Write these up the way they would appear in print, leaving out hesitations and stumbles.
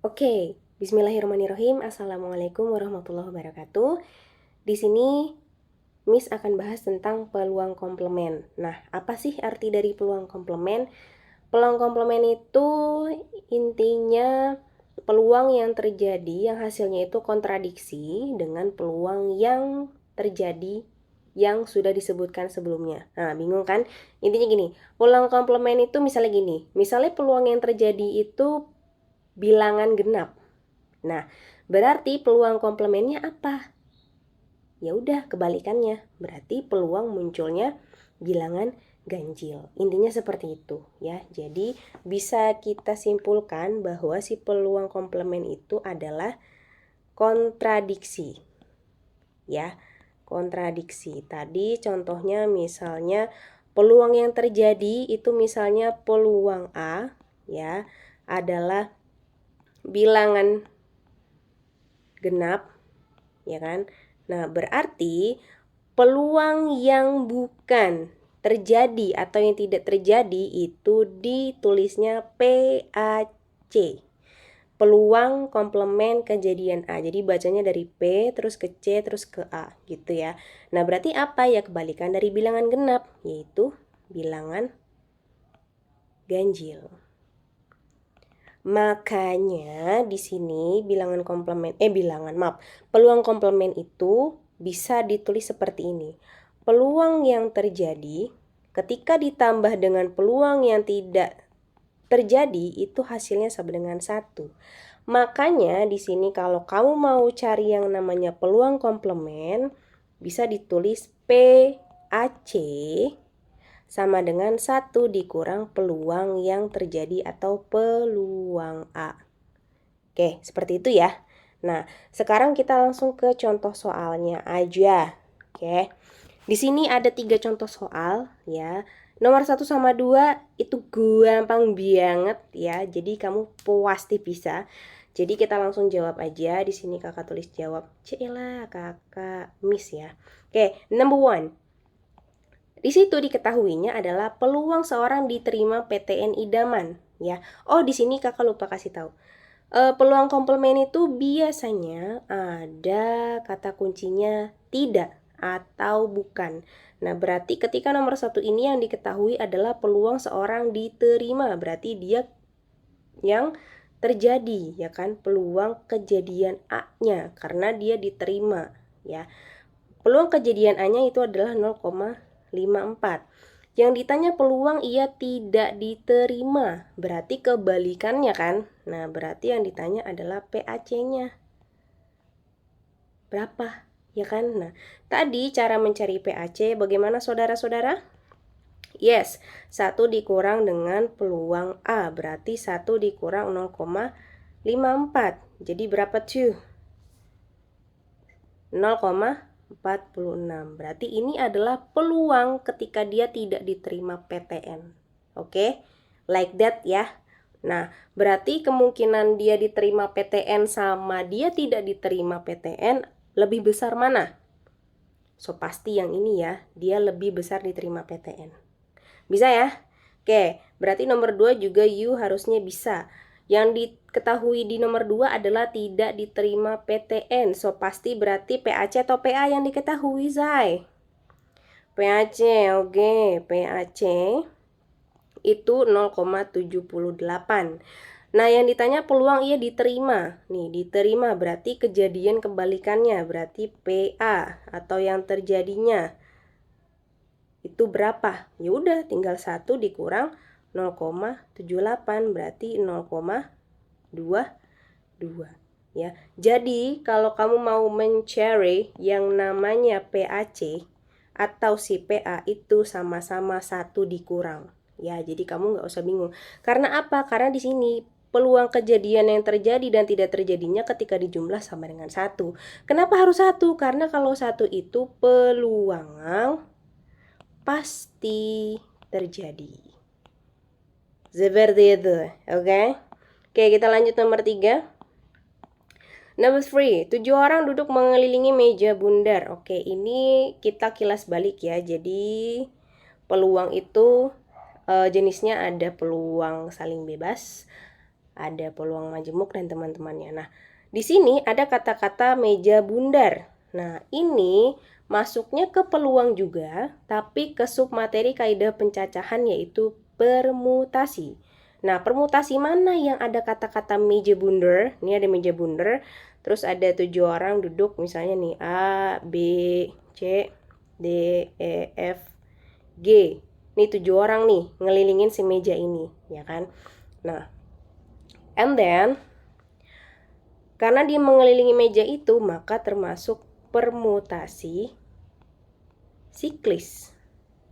Oke, bismillahirrahmanirrahim. Assalamualaikum warahmatullahi wabarakatuh. Di sini Miss akan bahas tentang peluang komplement. Nah, apa sih arti dari peluang komplement? Peluang komplement itu intinya peluang yang terjadi yang hasilnya itu kontradiksi dengan peluang yang terjadi yang sudah disebutkan sebelumnya. Nah, bingung kan? Intinya gini, peluang komplement itu misalnya gini, misalnya peluang yang terjadi itu bilangan genap. Nah, berarti peluang komplemennya apa? Ya udah kebalikannya. Berarti peluang munculnya bilangan ganjil. Intinya seperti itu ya. Jadi bisa kita simpulkan bahwa si peluang komplement itu adalah kontradiksi. Ya, kontradiksi. Tadi contohnya misalnya peluang yang terjadi itu misalnya peluang A ya adalah bilangan genap, ya kan? Nah, berarti peluang yang bukan terjadi atau yang tidak terjadi itu ditulisnya PAC. Peluang komplement kejadian A. Jadi bacanya dari P terus ke C terus ke A gitu ya. Nah, berarti apa ya kebalikan dari bilangan genap, yaitu bilangan ganjil. Makanya di sini peluang komplement itu bisa ditulis seperti ini. Peluang yang terjadi ketika ditambah dengan peluang yang tidak terjadi itu hasilnya sama dengan 1. Makanya di sini kalau kamu mau cari yang namanya peluang komplement bisa ditulis PAC sama dengan 1 dikurang peluang yang terjadi atau peluang A. Oke, seperti itu ya. Nah, sekarang kita langsung ke contoh soalnya aja. Oke. Di sini ada 3 contoh soal ya. Nomor 1 sama 2 itu gampang banget ya. Jadi kamu pasti bisa. Jadi kita langsung jawab aja. Di sini kakak tulis jawab. Cielah kakak miss ya. Oke, number 1. Di situ diketahuinya adalah peluang seorang diterima PTN idaman ya. Oh, di sini kakak lupa kasih tahu. Peluang komplement itu biasanya ada kata kuncinya tidak atau bukan. Nah, berarti ketika nomor 1 ini yang diketahui adalah peluang seorang diterima, berarti dia yang terjadi ya kan, peluang kejadian A-nya karena dia diterima ya. Peluang kejadian A-nya itu adalah 0,54. Yang ditanya peluang ia tidak diterima, berarti kebalikannya kan? Nah, berarti yang ditanya adalah PAC-nya. Berapa? Ya kan? Nah, tadi cara mencari PAC bagaimana saudara-saudara? Yes, 1 dikurang dengan peluang A, berarti 1 dikurang 0,54. Jadi berapa tuh? 0,46. Berarti ini adalah peluang ketika dia tidak diterima PTN. Oke, like that ya. Nah, berarti kemungkinan dia diterima PTN sama dia tidak diterima PTN lebih besar mana? So, pasti yang ini ya, dia lebih besar diterima PTN. Bisa ya? Oke, berarti nomor 2 juga you harusnya bisa. Yang diketahui di nomor 2 adalah tidak diterima PTN. So, pasti berarti PAC atau PA yang diketahui, Zai? PAC, oke. PAC itu 0,78. Nah, yang ditanya peluang ia diterima. Nih, diterima berarti kejadian kebalikannya, berarti PA atau yang terjadinya itu berapa? Ya udah tinggal 1 dikurang 0,78 berarti 0,22 ya. Jadi kalau kamu mau mencari yang namanya PAC atau si PA itu sama-sama 1 dikurang ya. Jadi kamu nggak usah bingung. Karena apa? Karena di sini peluang kejadian yang terjadi dan tidak terjadinya ketika dijumlah sama dengan 1. Kenapa harus 1? Karena kalau 1 itu peluang pasti terjadi. Seperti itu, oke? Oke, kita lanjut nomor 3. Number 3, 7 orang duduk mengelilingi meja bundar. Oke, ini kita kilas balik ya. Jadi peluang itu jenisnya ada peluang saling bebas, ada peluang majemuk dan teman-temannya. Nah, di sini ada kata-kata meja bundar. Nah, ini masuknya ke peluang juga, tapi ke submateri kaidah pencacahan yaitu permutasi. Nah, permutasi mana yang ada kata-kata meja bundar? Ini ada meja bundar, terus ada 7 orang duduk misalnya nih A, B, C, D, E, F, G. Nih 7 orang nih ngelilingin si meja ini, ya kan? Nah, and then karena dia mengelilingi meja itu, maka termasuk permutasi siklis.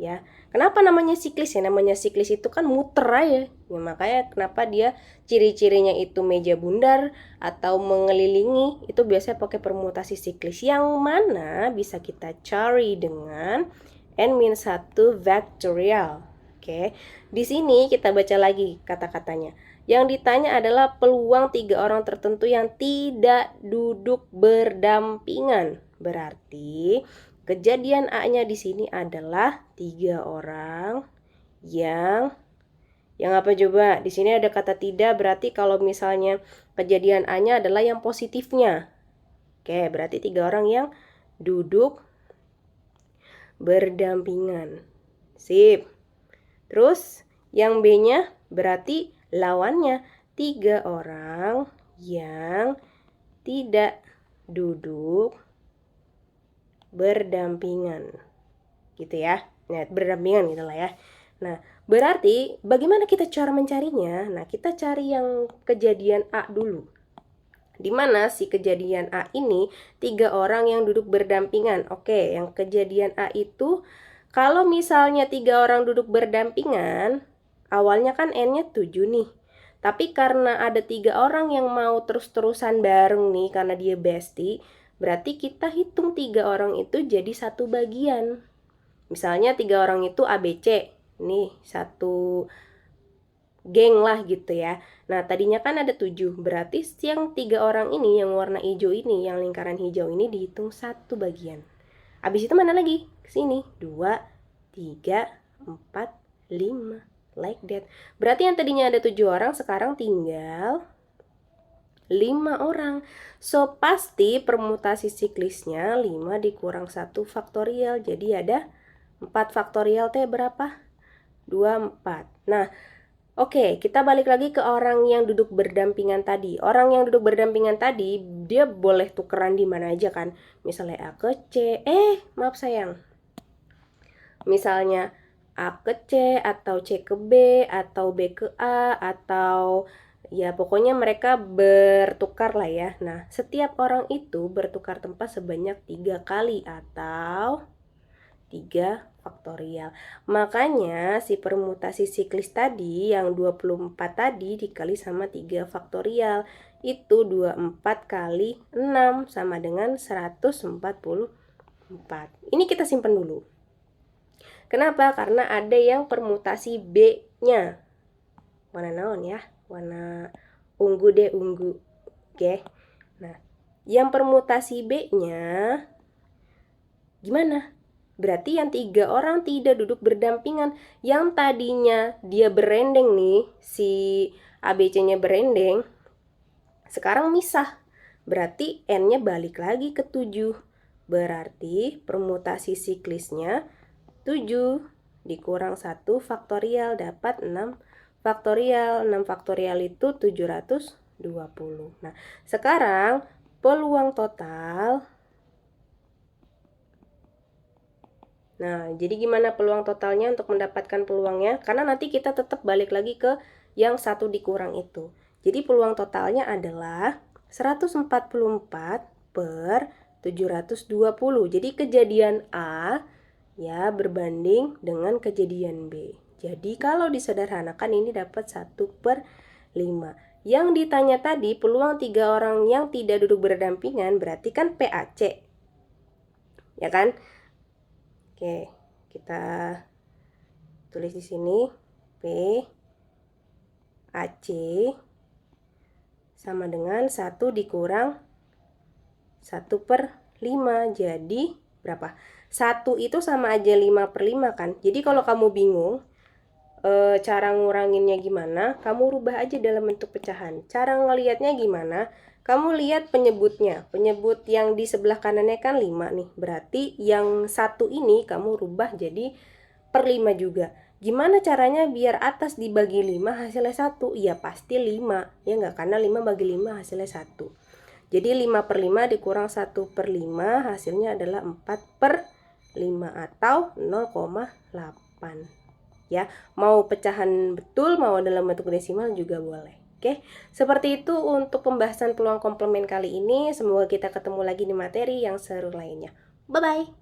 Ya, kenapa namanya siklis ya? Namanya siklis itu kan muter aja. Ya, makanya kenapa dia ciri-cirinya itu meja bundar atau mengelilingi, itu biasanya pakai permutasi siklis. Yang mana bisa kita cari dengan n-1 vectorial. Oke. Di sini kita baca lagi kata-katanya. Yang ditanya adalah peluang 3 orang tertentu yang tidak duduk berdampingan. Berarti kejadian A-nya di sini adalah 3 orang yang apa coba? Di sini ada kata tidak, berarti kalau misalnya kejadian A-nya adalah yang positifnya. Oke, berarti 3 orang yang duduk berdampingan. Sip. Terus yang B-nya berarti lawannya 3 orang yang tidak duduk berdampingan. Gitu ya. Nah, berdampingan gitu lah ya. Nah, berarti bagaimana kita cara mencarinya? Nah, kita cari yang kejadian A dulu. Di mana si kejadian A ini 3 orang yang duduk berdampingan. Oke, yang kejadian A itu kalau misalnya 3 orang duduk berdampingan, awalnya kan N-nya 7 nih. Tapi karena ada 3 orang yang mau terus-terusan bareng nih karena dia bestie, berarti kita hitung 3 orang itu jadi satu bagian. Misalnya 3 orang itu ABC. Nih, satu geng lah gitu ya. Nah, tadinya kan ada 7. Berarti yang 3 orang ini yang warna hijau ini, yang lingkaran hijau ini dihitung satu bagian. Habis itu mana lagi? Kesini 2, 3, 4, 5. Like that. Berarti yang tadinya ada 7 orang sekarang tinggal 5 orang. So, pasti permutasi siklisnya 5 dikurang 1 faktorial. Jadi ada 4 faktorial T berapa? 24. Nah, oke, kita balik lagi ke orang yang duduk berdampingan tadi. Orang yang duduk berdampingan tadi, dia boleh tukeran di mana aja kan? Misalnya A ke C. Maaf sayang. Misalnya A ke C, atau C ke B, atau B ke A, atau ya pokoknya mereka bertukar lah ya. Nah, setiap orang itu bertukar tempat sebanyak 3 kali atau 3 faktorial. Makanya si permutasi siklis tadi yang 24 tadi dikali sama 3 faktorial. Itu 24 kali 6 sama dengan 144. Ini kita simpan dulu. Kenapa? Karena ada yang permutasi B-nya. Warna naon ya? Warna ungu deh, ungu. Oke. Nah, yang permutasi B-nya gimana? Berarti yang 3 orang tidak duduk berdampingan. Yang tadinya dia berendeng nih, si ABC-nya berendeng, sekarang misah. Berarti N-nya balik lagi ke 7. Berarti permutasi siklisnya 7 dikurang 1 faktorial dapat 6 faktorial. 6 faktorial itu 720. Nah, sekarang peluang total. Nah, jadi gimana peluang totalnya untuk mendapatkan peluangnya? Karena nanti kita tetap balik lagi ke yang 1 dikurang itu. Jadi peluang totalnya adalah 144 per 720. Jadi kejadian A ya berbanding dengan kejadian B. Jadi kalau disederhanakan ini dapat 1/5. Yang ditanya tadi peluang 3 orang yang tidak duduk berdampingan berarti kan PAC. Ya kan? Oke, kita tulis di sini PAC sama dengan 1 dikurang 1/5. Jadi berapa? 1 itu sama aja 5/5 kan? Jadi kalau kamu bingung cara nguranginnya gimana, kamu rubah aja dalam bentuk pecahan. Cara ngelihatnya gimana, kamu lihat penyebutnya. Penyebut yang di sebelah kanannya kan 5 nih, berarti yang satu ini kamu rubah jadi per 5 juga. Gimana caranya biar atas dibagi 5 hasilnya 1? Ya pasti 5, ya enggak, karena 5 bagi 5 hasilnya 1. Jadi 5 per 5 dikurang 1 per 5 hasilnya adalah 4 per 5 atau 0,8. Ya, mau pecahan betul, mau dalam bentuk desimal juga boleh. Oke, seperti itu untuk pembahasan peluang komplement kali ini. Semoga kita ketemu lagi di materi yang seru lainnya. Bye-bye.